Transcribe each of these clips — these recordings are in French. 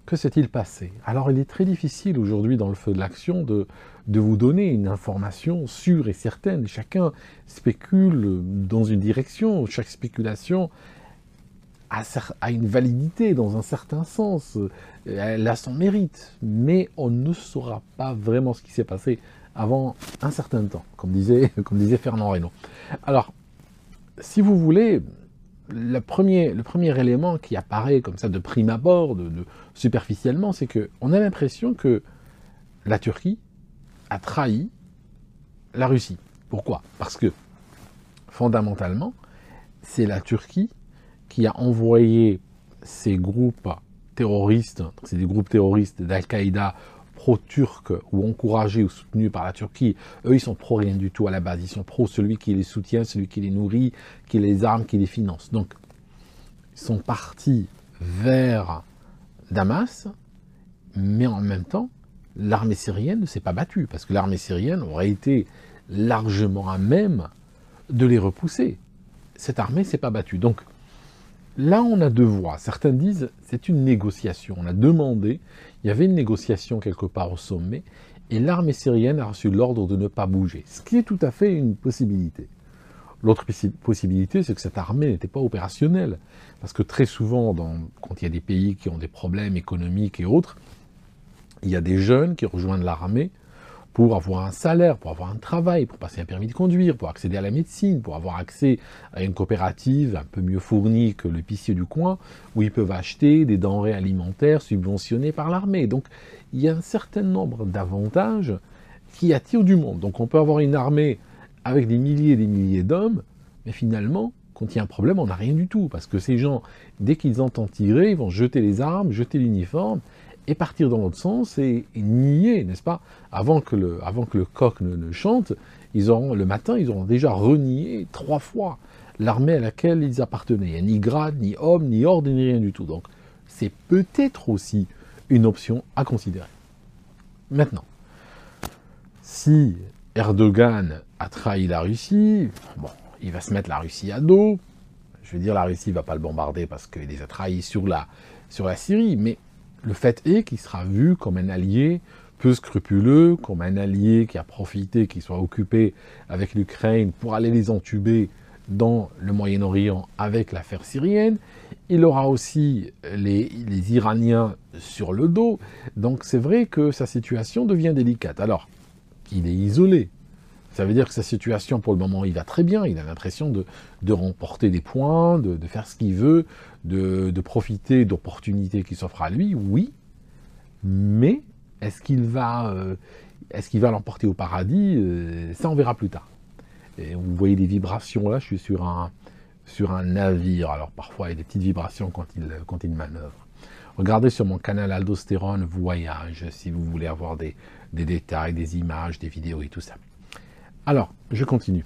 Que s'est-il passé? Alors, il est très difficile aujourd'hui, dans le feu de l'action, de vous donner une information sûre et certaine. Chacun spécule dans une direction. Chaque spéculation a une validité dans un certain sens. Elle a son mérite. Mais on ne saura pas vraiment ce qui s'est passé avant un certain temps, comme disait Fernand Reynaud. Alors, si vous voulez, le premier élément qui apparaît comme ça de prime abord, superficiellement, c'est qu'on a l'impression que la Turquie a trahi la Russie. Pourquoi? Parce que, fondamentalement, c'est la Turquie qui a envoyé ces groupes terroristes, c'est des groupes terroristes d'Al-Qaïda pro-turcs ou encouragés ou soutenus par la Turquie. Eux, ils sont pro rien du tout à la base. Ils sont pro celui qui les soutient, celui qui les nourrit, qui les arme, qui les finance. Donc, ils sont partis vers Damas, mais en même temps, l'armée syrienne ne s'est pas battue, parce que l'armée syrienne aurait été largement à même de les repousser. Cette armée ne s'est pas battue. Donc, là, on a deux voies. Certains disent c'est une négociation. On a demandé, il y avait une négociation quelque part au sommet, et l'armée syrienne a reçu l'ordre de ne pas bouger, ce qui est tout à fait une possibilité. L'autre possibilité, c'est que cette armée n'était pas opérationnelle, parce que très souvent, quand il y a des pays qui ont des problèmes économiques et autres, il y a des jeunes qui rejoignent l'armée pour avoir un salaire, pour avoir un travail, pour passer un permis de conduire, pour accéder à la médecine, pour avoir accès à une coopérative un peu mieux fournie que l'épicier du coin, où ils peuvent acheter des denrées alimentaires subventionnées par l'armée. Donc, il y a un certain nombre d'avantages qui attirent du monde. Donc, on peut avoir une armée avec des milliers et des milliers d'hommes, mais finalement, quand il y a un problème, on n'a rien du tout, parce que ces gens, dès qu'ils entendent tirer, ils vont jeter les armes, jeter l'uniforme, et partir dans l'autre sens et nier, n'est-ce pas? Avant que le coq ne chante, le matin, ils auront déjà renié 3 fois l'armée à laquelle ils appartenaient. Il n'y a ni grade, ni homme, ni ordre, ni rien du tout. Donc, c'est peut-être aussi une option à considérer. Maintenant, si Erdogan a trahi la Russie, bon, il va se mettre la Russie à dos. Je veux dire, la Russie ne va pas le bombarder parce qu'il les a trahis sur la Syrie, mais le fait est qu'il sera vu comme un allié peu scrupuleux, comme un allié qui a profité, qui soit occupé avec l'Ukraine pour aller les entuber dans le Moyen-Orient avec l'affaire syrienne. Il aura aussi les Iraniens sur le dos. Donc c'est vrai que sa situation devient délicate. Alors, il est isolé. Ça veut dire que sa situation, pour le moment, il va très bien. Il a l'impression de remporter des points, de faire ce qu'il veut, de profiter d'opportunités qui s'offrent à lui, oui. Mais est-ce qu'il va l'emporter au paradis? Ça, on verra plus tard. Et vous voyez des vibrations là, je suis sur un navire. Alors parfois, il y a des petites vibrations quand il manœuvre. Regardez sur mon canal Aldostérone Voyage, si vous voulez avoir des détails, des images, des vidéos et tout ça. Alors, je continue.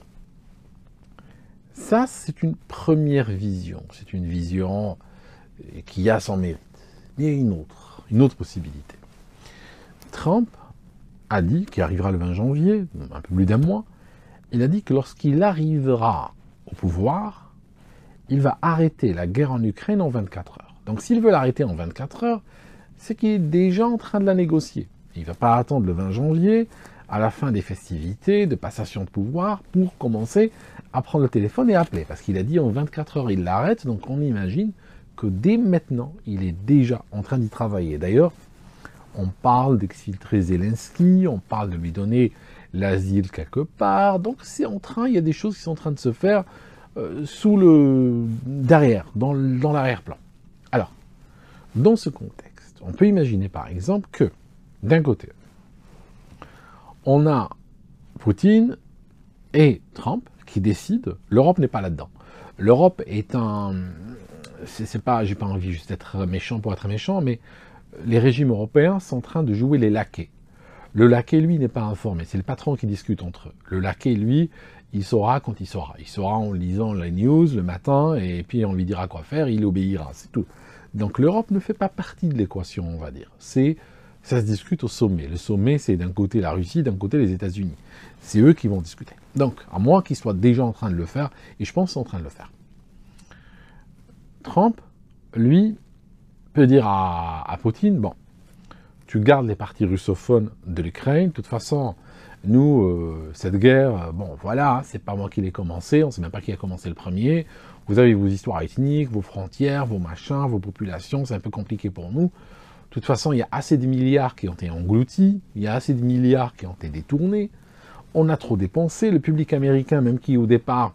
Ça, c'est une première vision. C'est une vision qui a son mérite. Mais il y a une autre possibilité. Trump a dit, qui arrivera le 20 janvier, un peu plus d'un mois, il a dit que lorsqu'il arrivera au pouvoir, il va arrêter la guerre en Ukraine en 24 heures. Donc s'il veut l'arrêter en 24 heures, c'est qu'il est déjà en train de la négocier. Il ne va pas attendre le 20 janvier, à la fin des festivités, de passation de pouvoir, pour commencer à prendre le téléphone et appeler. Parce qu'il a dit en 24 heures, il l'arrête, donc on imagine que dès maintenant, il est déjà en train d'y travailler. D'ailleurs, on parle d'exfiltrer Zelensky, on parle de lui donner l'asile quelque part, donc c'est en train, il y a des choses qui sont en train de se faire derrière, dans l'arrière-plan. Alors, dans ce contexte, on peut imaginer par exemple que, d'un côté, on a Poutine et Trump qui décident, l'Europe n'est pas là-dedans. L'Europe est j'ai pas envie juste d'être méchant pour être méchant, mais les régimes européens sont en train de jouer les laquais. Le laquais, lui, n'est pas informé, c'est le patron qui discute entre eux. Le laquais, lui, il saura quand il saura. Il saura en lisant les news le matin, et puis on lui dira quoi faire, il obéira, c'est tout. Donc l'Europe ne fait pas partie de l'équation, on va dire. Ça se discute au sommet. Le sommet, c'est d'un côté la Russie, d'un côté les États-Unis. C'est eux qui vont discuter. Donc, à moins qu'ils soient déjà en train de le faire, et je pense qu'ils sont en train de le faire. Trump, lui, peut dire à Poutine, bon, tu gardes les parties russophones de l'Ukraine, de toute façon, nous, cette guerre, bon, voilà, c'est pas moi qui l'ai commencé, on ne sait même pas qui a commencé le premier, vous avez vos histoires ethniques, vos frontières, vos machins, vos populations, c'est un peu compliqué pour nous. De toute façon, il y a assez de milliards qui ont été engloutis, il y a assez de milliards qui ont été détournés, on a trop dépensé, le public américain, même qui au départ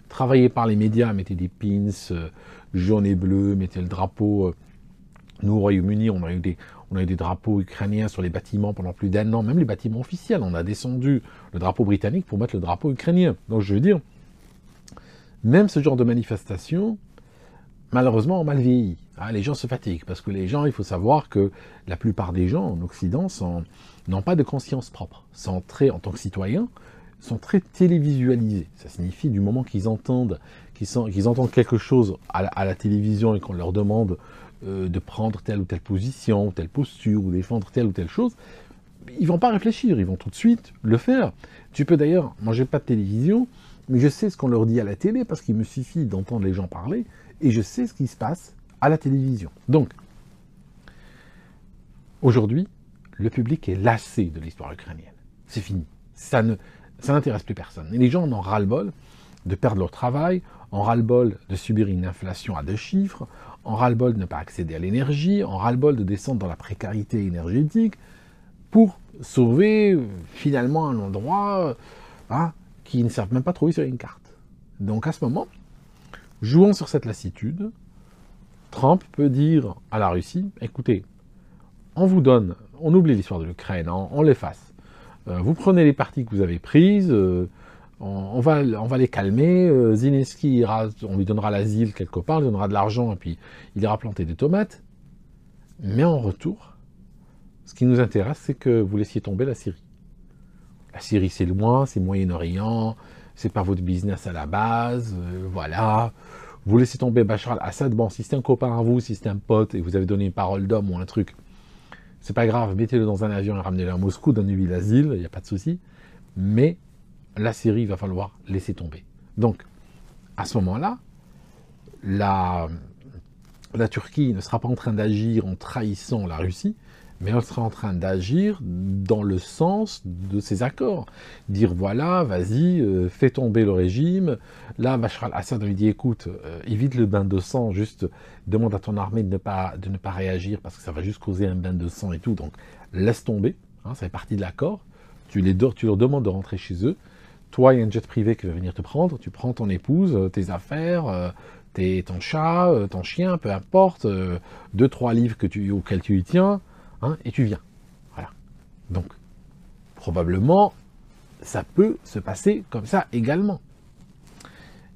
travaillait par les médias, mettait des pins jaunes et bleus, mettait le drapeau, nous au Royaume-Uni, on a eu des drapeaux ukrainiens sur les bâtiments pendant plus d'1 an, même les bâtiments officiels, on a descendu le drapeau britannique pour mettre le drapeau ukrainien. Donc je veux dire, même ce genre de manifestation, malheureusement, ont mal vieilli. Hein, les gens se fatiguent, parce que les gens, il faut savoir que la plupart des gens en Occident n'ont pas de conscience propre, sont très, en tant que citoyens, sont très télévisualisés. Ça signifie du moment qu'ils entendent quelque chose à la télévision et qu'on leur demande de prendre telle ou telle position, ou telle posture, ou défendre telle ou telle chose, ils vont pas réfléchir, ils vont tout de suite le faire. Tu peux d'ailleurs, moi j'ai pas de télévision, mais je sais ce qu'on leur dit à la télé, parce qu'il me suffit d'entendre les gens parler, et je sais ce qui se passe à la télévision. Donc, aujourd'hui, le public est lassé de l'histoire ukrainienne. C'est fini. Ça n'intéresse plus personne. Et les gens en ont ras-le-bol de perdre leur travail, en ras-le-bol de subir une inflation à 2 chiffres, en ras-le-bol de ne pas accéder à l'énergie, en ras-le-bol de descendre dans la précarité énergétique, pour sauver finalement un endroit qui ne servent même pas trouver sur une carte. Donc à ce moment, jouons sur cette lassitude. Trump peut dire à la Russie, écoutez, on vous donne, on oublie l'histoire de l'Ukraine, on l'efface. Vous prenez les parties que vous avez prises, on va les calmer, Zelensky on lui donnera l'asile quelque part, il donnera de l'argent et puis il ira planter des tomates. Mais en retour, ce qui nous intéresse, c'est que vous laissiez tomber la Syrie. La Syrie, c'est loin, c'est Moyen-Orient, c'est pas votre business à la base, voilà. Vous laissez tomber Bachar al-Assad, bon, si c'est un copain à vous, si c'est un pote, et vous avez donné une parole d'homme ou un truc, c'est pas grave, mettez-le dans un avion et ramenez-le à Moscou, donnez-lui l'asile, il n'y a pas de souci. Mais la Syrie, il va falloir laisser tomber. Donc, à ce moment-là, la Turquie ne sera pas en train d'agir en trahissant la Russie, mais elle sera en train d'agir dans le sens de ces accords. Dire voilà, vas-y, fais tomber le régime. Là, Bachar al-Assad lui dit écoute, évite le bain de sang, juste demande à ton armée de ne pas réagir parce que ça va juste causer un bain de sang et tout. Donc laisse tomber, ça fait partie de l'accord. Tu leur demandes de rentrer chez eux. Toi, il y a un jet privé qui va venir te prendre. Tu prends ton épouse, tes affaires, ton chat, ton chien, peu importe, 2-3 livres auxquels tu y tiens. Et tu viens. Voilà. Donc, probablement, ça peut se passer comme ça également.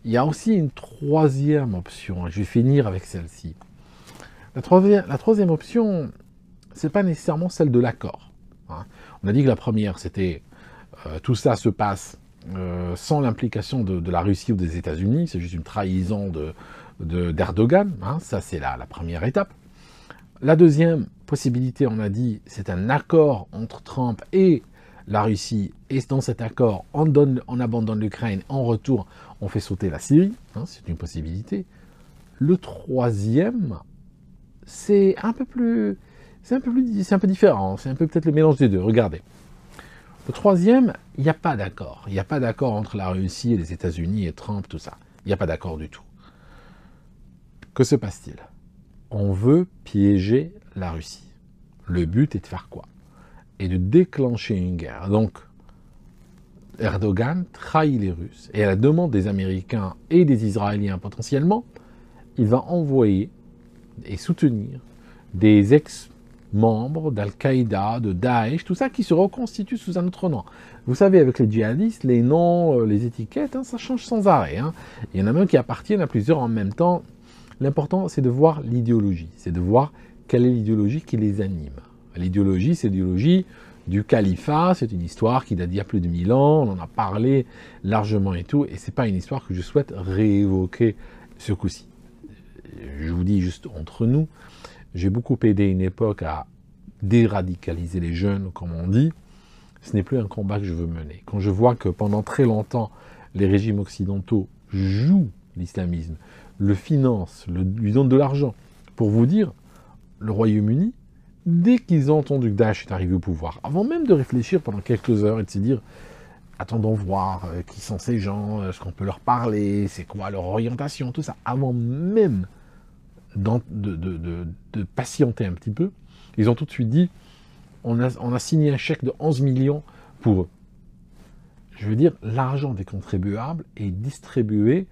Il y a aussi une troisième option, et je vais finir avec celle-ci. La troisième option, c'est pas nécessairement celle de l'accord. On a dit que la première, c'était tout ça se passe sans l'implication de la Russie ou des États-Unis, c'est juste une trahison d'Erdogan. Ça, c'est la première étape. La deuxième possibilité, on a dit, c'est un accord entre Trump et la Russie, et dans cet accord, on abandonne l'Ukraine, en retour, on fait sauter la Syrie, c'est une possibilité. Le troisième, c'est un peu différent, c'est un peu peut-être le mélange des deux, regardez. Le troisième, il n'y a pas d'accord. Il n'y a pas d'accord entre la Russie et les États-Unis et Trump, tout ça. Il n'y a pas d'accord du tout. Que se passe-t-il ? On veut piéger la Russie. Le but est de faire quoi? Et de déclencher une guerre. Donc, Erdogan trahit les Russes. Et à la demande des Américains et des Israéliens potentiellement, il va envoyer et soutenir des ex-membres d'Al-Qaïda, de Daesh, tout ça qui se reconstitue sous un autre nom. Vous savez, avec les djihadistes, les noms, les étiquettes, ça change sans arrêt. Il y en a même qui appartiennent à plusieurs en même temps. L'important, c'est de voir l'idéologie, c'est de voir quelle est l'idéologie qui les anime. L'idéologie, c'est l'idéologie du califat, c'est une histoire qui date d'il y a plus de 1000 ans, on en a parlé largement et tout, et c'est pas une histoire que je souhaite réévoquer ce coup-ci. Je vous dis juste entre nous, j'ai beaucoup aidé une époque à déradicaliser les jeunes, comme on dit. Ce n'est plus un combat que je veux mener. Quand je vois que pendant très longtemps, les régimes occidentaux jouent l'islamisme, le financent, lui donnent de l'argent, pour vous dire, le Royaume-Uni, dès qu'ils ont entendu que Daesh est arrivé au pouvoir, avant même de réfléchir pendant quelques heures et de se dire « Attendons voir qui sont ces gens, est-ce qu'on peut leur parler, c'est quoi leur orientation, tout ça », avant même de patienter un petit peu, ils ont tout de suite dit on a signé un chèque de 11 millions pour eux. Je veux dire, l'argent des contribuables est distribué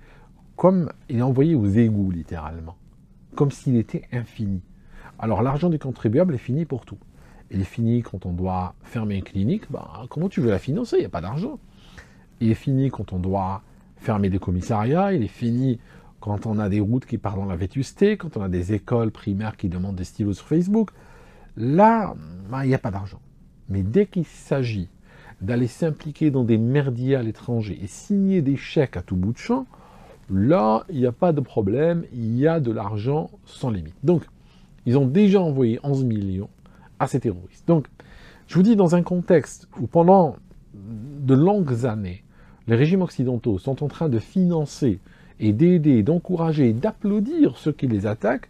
comme il est envoyé aux égouts, littéralement. Comme s'il était infini. Alors, l'argent du contribuable est fini pour tout. Il est fini quand on doit fermer une clinique. Comment tu veux la financer? Il n'y a pas d'argent. Il est fini quand on doit fermer des commissariats. Il est fini quand on a des routes qui partent dans la vétusté, quand on a des écoles primaires qui demandent des stylos sur Facebook. Là, il n'y a pas d'argent. Mais dès qu'il s'agit d'aller s'impliquer dans des merdiers à l'étranger et signer des chèques à tout bout de champ, là, il n'y a pas de problème, il y a de l'argent sans limite. Donc, ils ont déjà envoyé 11 millions à ces terroristes. Donc, je vous dis, dans un contexte où pendant de longues années, les régimes occidentaux sont en train de financer et d'aider, d'encourager, d'applaudir ceux qui les attaquent,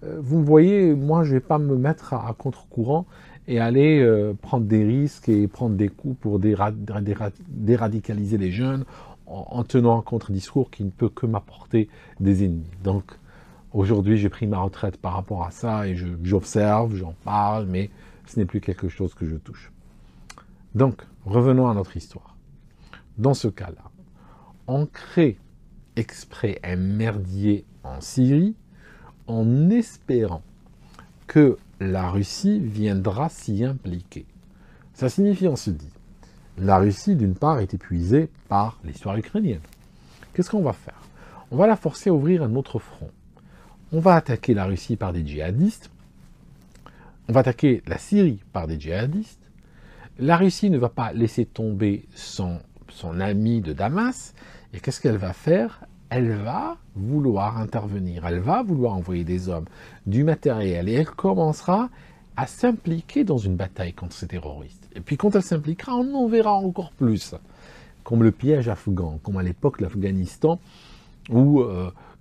vous me voyez, moi, je ne vais pas me mettre à contre-courant et aller prendre des risques et prendre des coups pour déradicaliser les jeunes en tenant un contre-discours qui ne peut que m'apporter des ennemis. Donc, aujourd'hui, j'ai pris ma retraite par rapport à ça et j'observe, j'en parle, mais ce n'est plus quelque chose que je touche. Donc, revenons à notre histoire. Dans ce cas-là, on crée exprès un merdier en Syrie en espérant que la Russie viendra s'y impliquer. Ça signifie, on se dit, la Russie, d'une part, est épuisée par l'histoire ukrainienne. Qu'est-ce qu'on va faire? On va la forcer à ouvrir un autre front. On va attaquer la Russie par des djihadistes. On va attaquer la Syrie par des djihadistes. La Russie ne va pas laisser tomber son ami de Damas. Et qu'est-ce qu'elle va faire? Elle va vouloir intervenir. Elle va vouloir envoyer des hommes, du matériel. Et elle commencera à s'impliquer dans une bataille contre ces terroristes. Et puis quand elle s'impliquera, on en verra encore plus. Comme le piège afghan, comme à l'époque l'Afghanistan, où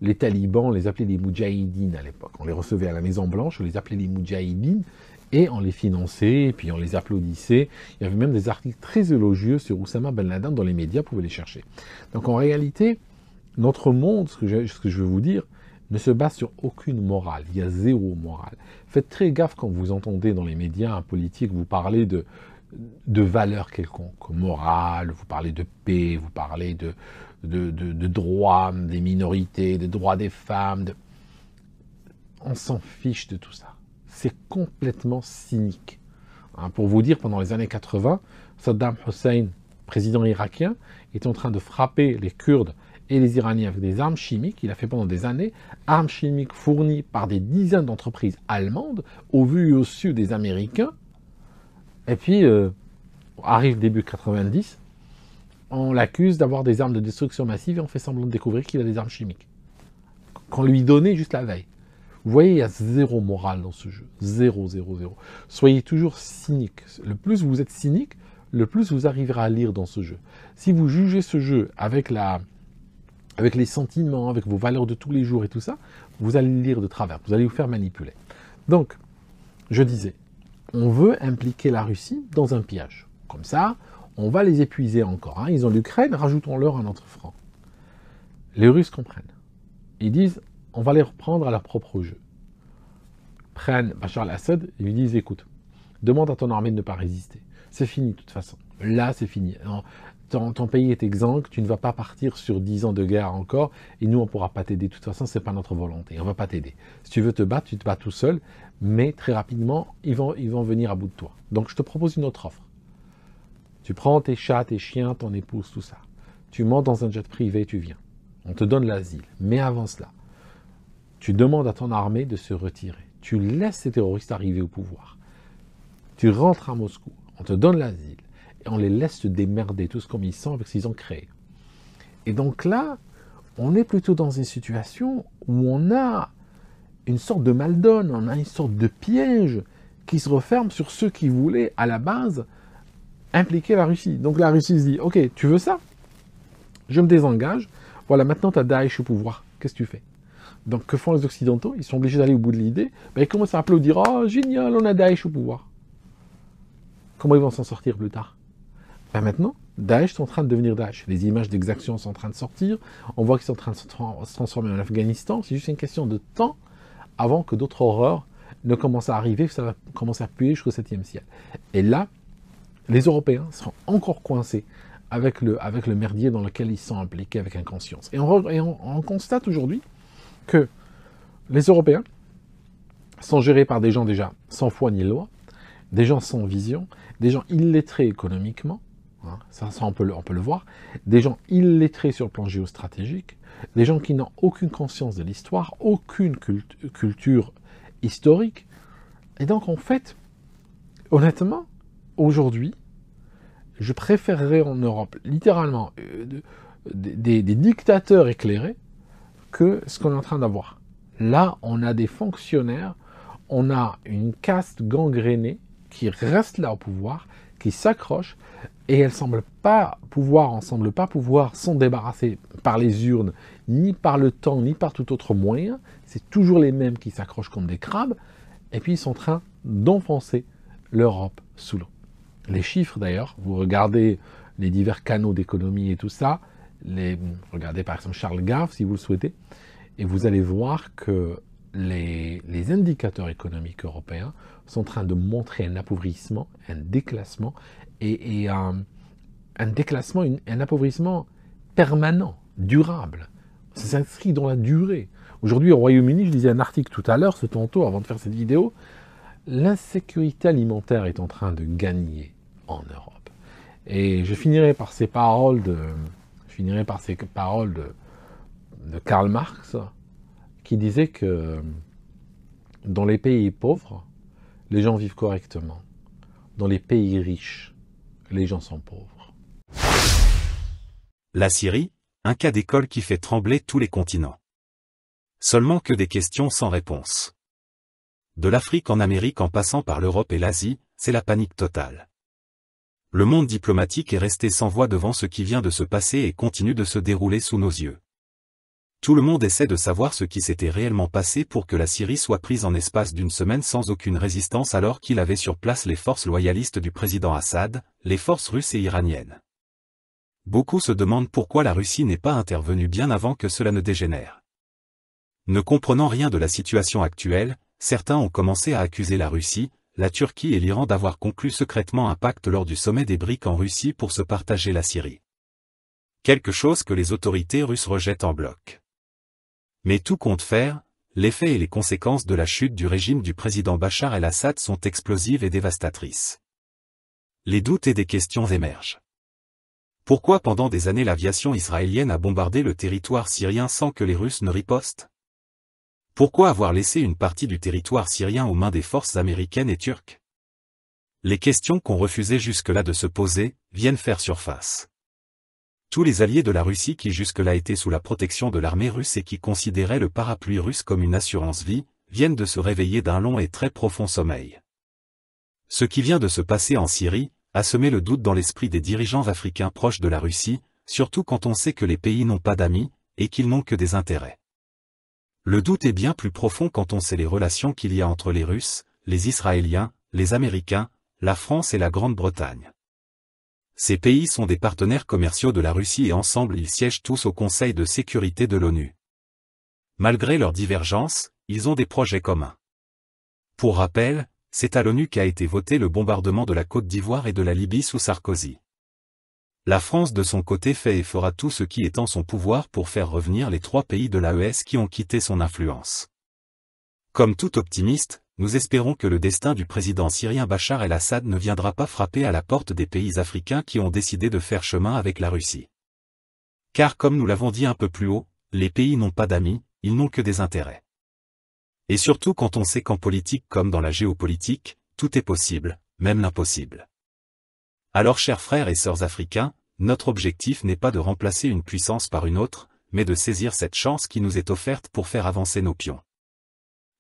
les talibans, on les appelait les moudjahidines à l'époque. On les recevait à la Maison Blanche, on les appelait les moudjahidines, et on les finançait, et puis on les applaudissait. Il y avait même des articles très élogieux sur Oussama Ben Laden dans les médias, vous pouvez les chercher. Donc en réalité, notre monde, ce que je veux vous dire, ne se base sur aucune morale. Il y a zéro morale. Faites très gaffe quand vous entendez dans les médias un politique vous parler de valeurs quelconques, morale, vous parlez de paix, vous parlez de droits des minorités, des droits des femmes. On s'en fiche de tout ça. C'est complètement cynique. Pour vous dire, pendant les années 80, Saddam Hussein, président irakien, est en train de frapper les Kurdes et les Iraniens avec des armes chimiques. Il a fait pendant des années armes chimiques fournies par des dizaines d'entreprises allemandes, au vu et au su des Américains. Et puis, arrive début 90, on l'accuse d'avoir des armes de destruction massive et on fait semblant de découvrir qu'il a des armes chimiques. Qu'on lui donnait juste la veille. Vous voyez, il y a zéro morale dans ce jeu. Zéro, zéro, zéro. Soyez toujours cynique. Le plus vous êtes cynique, le plus vous arriverez à lire dans ce jeu. Si vous jugez ce jeu avec les sentiments, avec vos valeurs de tous les jours et tout ça, vous allez lire de travers, vous allez vous faire manipuler. Donc, je disais, on veut impliquer la Russie dans un piège. Comme ça, on va les épuiser encore. Ils ont l'Ukraine, rajoutons-leur un autre front. Les Russes comprennent. Ils disent, on va les reprendre à leur propre jeu. Prennent Bachar al-Assad et lui disent, écoute, demande à ton armée de ne pas résister. C'est fini de toute façon. Là, c'est fini. Ton pays est exsangue, tu ne vas pas partir sur 10 ans de guerre encore, et nous, on ne pourra pas t'aider. De toute façon, ce n'est pas notre volonté, on ne va pas t'aider. Si tu veux te battre, tu te bats tout seul, mais très rapidement, ils vont venir à bout de toi. Donc, je te propose une autre offre. Tu prends tes chats, tes chiens, ton épouse, tout ça. Tu montes dans un jet privé et tu viens. On te donne l'asile. Mais avant cela, tu demandes à ton armée de se retirer. Tu laisses ces terroristes arriver au pouvoir. Tu rentres à Moscou. On te donne l'asile. Et on les laisse se démerder tous comme ils sont avec ce qu'ils ont créé. Et donc là, on est plutôt dans une situation où on a une sorte de mal-donne, on a une sorte de piège qui se referme sur ceux qui voulaient, à la base, impliquer la Russie. Donc la Russie se dit, ok, tu veux ça? Je me désengage. Voilà, maintenant tu as Daesh au pouvoir. Qu'est-ce que tu fais? Donc que font les Occidentaux? Ils sont obligés d'aller au bout de l'idée. Ben, ils commencent à applaudir. Oh, génial, on a Daesh au pouvoir. Comment ils vont s'en sortir plus tard? Ben maintenant, Daesh sont en train de devenir Daesh. Les images d'exactions sont en train de sortir. On voit qu'ils sont en train de se transformer en Afghanistan. C'est juste une question de temps avant que d'autres horreurs ne commencent à arriver. Ça va commencer à puer jusqu'au 7e ciel. Et là, les Européens seront encore coincés avec le merdier dans lequel ils sont impliqués avec inconscience. Et on constate aujourd'hui que les Européens sont gérés par des gens déjà sans foi ni loi, des gens sans vision, des gens illettrés économiquement, hein, ça on peut le voir, des gens illettrés sur le plan géostratégique, des gens qui n'ont aucune conscience de l'histoire, aucune culture historique. Et donc en fait, honnêtement, aujourd'hui, je préférerais en Europe, littéralement, des dictateurs éclairés que ce qu'on est en train d'avoir. Là, on a des fonctionnaires, on a une caste gangrénée qui reste là au pouvoir, qui s'accroche, et elle ne semble pas pouvoir s'en débarrasser par les urnes, ni par le temps, ni par tout autre moyen. C'est toujours les mêmes qui s'accrochent comme des crabes, et puis ils sont en train d'enfoncer l'Europe sous l'eau. Les chiffres d'ailleurs, vous regardez les divers canaux d'économie et tout ça, regardez par exemple Charles Gave si vous le souhaitez, et vous allez voir que les indicateurs économiques européens sont en train de montrer un appauvrissement, un déclassement, et un déclassement, un appauvrissement permanent, durable. Ça s'inscrit dans la durée. Aujourd'hui au Royaume-Uni, je lisais un article tout à l'heure, tantôt avant de faire cette vidéo, l'insécurité alimentaire est en train de gagner en Europe. Et je finirai par ces paroles de Karl Marx, qui disait que dans les pays pauvres, les gens vivent correctement. Dans les pays riches, les gens sont pauvres. La Syrie, un cas d'école qui fait trembler tous les continents. Seulement que des questions sans réponse. De l'Afrique en Amérique en passant par l'Europe et l'Asie, c'est la panique totale. Le monde diplomatique est resté sans voix devant ce qui vient de se passer et continue de se dérouler sous nos yeux. Tout le monde essaie de savoir ce qui s'était réellement passé pour que la Syrie soit prise en espace d'une semaine sans aucune résistance alors qu'il avait sur place les forces loyalistes du président Assad, les forces russes et iraniennes. Beaucoup se demandent pourquoi la Russie n'est pas intervenue bien avant que cela ne dégénère. Ne comprenant rien de la situation actuelle, certains ont commencé à accuser la Russie, la Turquie et l'Iran d'avoir conclu secrètement un pacte lors du sommet des BRICS en Russie pour se partager la Syrie. Quelque chose que les autorités russes rejettent en bloc. Mais tout compte faire, l'effet et les conséquences de la chute du régime du président Bachar el-Assad sont explosives et dévastatrices. Les doutes et des questions émergent. Pourquoi pendant des années l'aviation israélienne a bombardé le territoire syrien sans que les Russes ne ripostent? Pourquoi avoir laissé une partie du territoire syrien aux mains des forces américaines et turques? Les questions qu'on refusait jusque-là de se poser, viennent faire surface. Tous les alliés de la Russie qui jusque-là étaient sous la protection de l'armée russe et qui considéraient le parapluie russe comme une assurance-vie, viennent de se réveiller d'un long et très profond sommeil. Ce qui vient de se passer en Syrie, a semé le doute dans l'esprit des dirigeants africains proches de la Russie, surtout quand on sait que les pays n'ont pas d'amis, et qu'ils n'ont que des intérêts. Le doute est bien plus profond quand on sait les relations qu'il y a entre les Russes, les Israéliens, les Américains, la France et la Grande-Bretagne. Ces pays sont des partenaires commerciaux de la Russie et ensemble ils siègent tous au Conseil de sécurité de l'ONU. Malgré leurs divergences, ils ont des projets communs. Pour rappel, c'est à l'ONU qu'a été voté le bombardement de la Côte d'Ivoire et de la Libye sous Sarkozy. La France de son côté fait et fera tout ce qui est en son pouvoir pour faire revenir les 3 pays de l'AES qui ont quitté son influence. Comme tout optimiste, nous espérons que le destin du président syrien Bachar el-Assad ne viendra pas frapper à la porte des pays africains qui ont décidé de faire chemin avec la Russie. Car comme nous l'avons dit un peu plus haut, les pays n'ont pas d'amis, ils n'ont que des intérêts. Et surtout quand on sait qu'en politique comme dans la géopolitique, tout est possible, même l'impossible. Alors chers frères et sœurs africains, notre objectif n'est pas de remplacer une puissance par une autre, mais de saisir cette chance qui nous est offerte pour faire avancer nos pions.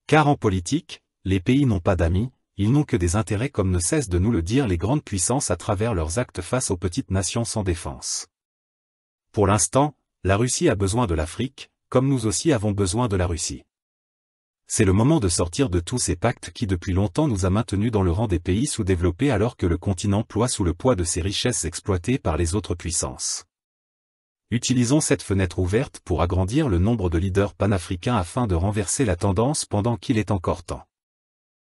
Car en politique, les pays n'ont pas d'amis, ils n'ont que des intérêts comme ne cessent de nous le dire les grandes puissances à travers leurs actes face aux petites nations sans défense. Pour l'instant, la Russie a besoin de l'Afrique, comme nous aussi avons besoin de la Russie. C'est le moment de sortir de tous ces pactes qui depuis longtemps nous a maintenus dans le rang des pays sous-développés alors que le continent ploie sous le poids de ses richesses exploitées par les autres puissances. Utilisons cette fenêtre ouverte pour agrandir le nombre de leaders panafricains afin de renverser la tendance pendant qu'il est encore temps.